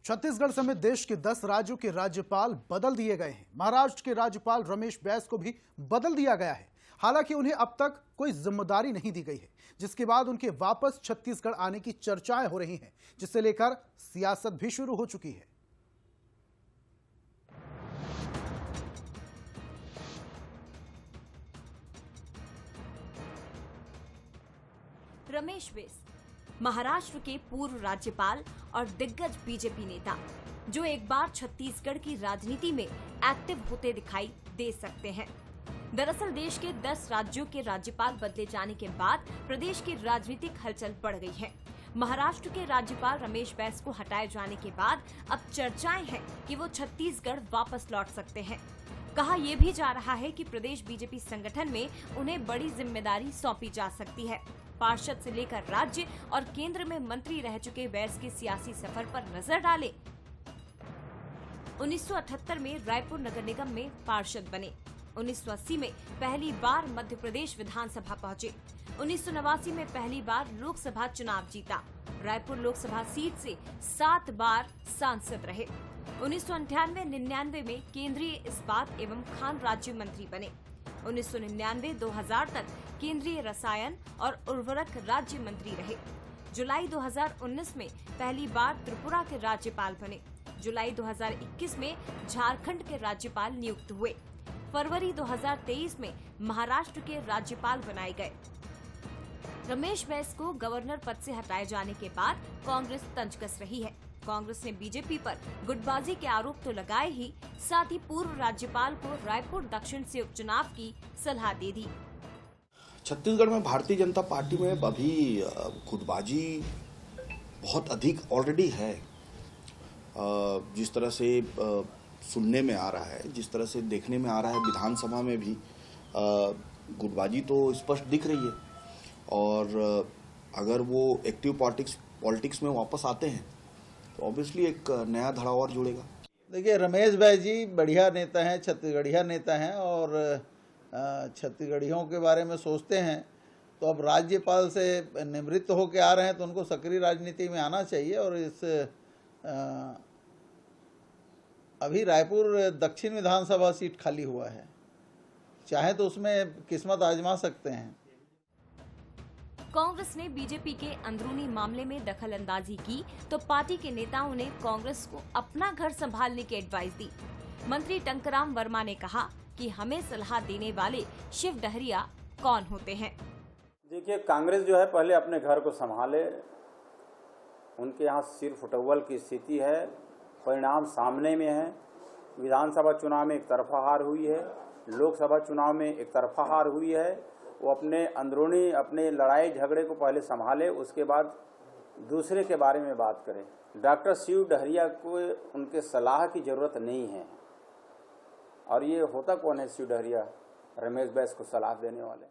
छत्तीसगढ़ समेत देश के 10 राज्यों के राज्यपाल बदल दिए गए हैं। महाराष्ट्र के राज्यपाल रमेश बैस को भी बदल दिया गया है। हालांकि उन्हें अब तक कोई जिम्मेदारी नहीं दी गई है, जिसके बाद उनके वापस छत्तीसगढ़ आने की चर्चाएं हो रही हैं, जिसे लेकर सियासत भी शुरू हो चुकी है। रमेश बैस महाराष्ट्र के पूर्व राज्यपाल और दिग्गज बीजेपी नेता, जो एक बार छत्तीसगढ़ की राजनीति में एक्टिव होते दिखाई दे सकते हैं। दरअसल देश के 10 राज्यों के राज्यपाल बदले जाने के बाद प्रदेश की राजनीतिक हलचल बढ़ गई है। महाराष्ट्र के राज्यपाल रमेश बैस को हटाए जाने के बाद अब चर्चाएं हैं कि वो छत्तीसगढ़ वापस लौट सकते हैं। कहा यह भी जा रहा है कि प्रदेश बीजेपी संगठन में उन्हें बड़ी जिम्मेदारी सौंपी जा सकती है। पार्षद से लेकर राज्य और केंद्र में मंत्री रह चुके बैस के सियासी सफर पर नजर डालें। 1978 में रायपुर नगर निगम में पार्षद बने। 1980 में पहली बार मध्य प्रदेश विधानसभा पहुंचे। 1989 में पहली बार लोकसभा चुनाव जीता। रायपुर लोकसभा सीट से 7 बार सांसद रहे। 1998-99 में केंद्रीय इस्पात एवं खान राज्य मंत्री बने। 1999-2000 तक केंद्रीय रसायन और उर्वरक राज्य मंत्री रहे। जुलाई 2019 में पहली बार त्रिपुरा के राज्यपाल बने। जुलाई 2021 में झारखंड के राज्यपाल नियुक्त हुए। फरवरी 2023 में महाराष्ट्र के राज्यपाल बनाए गए। रमेश बैस को गवर्नर पद से हटाए जाने के बाद कांग्रेस तंज कस रही है। कांग्रेस ने बीजेपी पर गुटबाजी के आरोप तो लगाए ही, साथ ही पूर्व राज्यपाल को रायपुर दक्षिण से उपचुनाव की सलाह दे दी। छत्तीसगढ़ में भारतीय जनता पार्टी में अभी गुटबाजी बहुत अधिक ऑलरेडी है। जिस तरह से सुनने में आ रहा है, जिस तरह से देखने में आ रहा है, विधानसभा में भी गुटबाजी तो स्पष्ट दिख रही है। और अगर वो एक्टिव पॉलिटिक्स में वापस आते हैं तो ऑब्वियसली एक नया धड़ा और जुड़ेगा। देखिए, रमेश बैस जी बढ़िया नेता हैं, छत्तीसगढ़िया नेता हैं और छत्तीसगढ़ियों के बारे में सोचते हैं। तो अब राज्यपाल से निवृत्त होकर आ रहे हैं तो उनको सक्रिय राजनीति में आना चाहिए। और इस अभी रायपुर दक्षिण विधानसभा सीट खाली हुआ है, चाहे तो उसमें किस्मत आजमा सकते हैं। कांग्रेस ने बीजेपी के अंदरूनी मामले में दखल अंदाजी की तो पार्टी के नेताओं ने कांग्रेस को अपना घर संभालने की एडवाइस दी। मंत्री टंकराम वर्मा ने कहा कि हमें सलाह देने वाले शिव डहरिया कौन होते हैं। देखिए, कांग्रेस जो है पहले अपने घर को संभाले। उनके यहाँ सिर फुटबॉल की स्थिति है, परिणाम सामने में है। विधानसभा चुनाव में एक तरफा हार हुई है, लोकसभा चुनाव में एक तरफा हार हुई है। वो अपने अंदरूनी अपने लड़ाई झगड़े को पहले संभाले, उसके बाद दूसरे के बारे में बात करें। डॉक्टर शिव डहरिया को उनके सलाह की जरूरत नहीं है। और ये होता कौन है शिव डहरिया, रमेश बैस को सलाह देने वाले?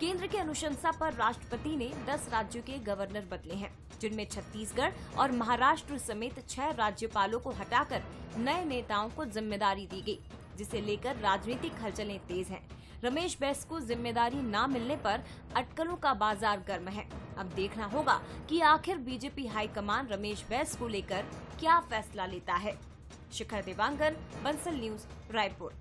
केंद्र की अनुशंसा पर राष्ट्रपति ने 10 राज्यों के गवर्नर बदले हैं, जिनमें छत्तीसगढ़ और महाराष्ट्र समेत 6 राज्यपालों को हटाकर नए नेताओं को जिम्मेदारी दी गई, जिसे लेकर राजनीतिक हलचलें तेज हैं। रमेश बैस को जिम्मेदारी न मिलने पर अटकलों का बाजार गर्म है। अब देखना होगा कि आखिर बीजेपी हाईकमान रमेश बैस को लेकर क्या फैसला लेता है। शिखर देवांगन, बंसल न्यूज, रायपुर।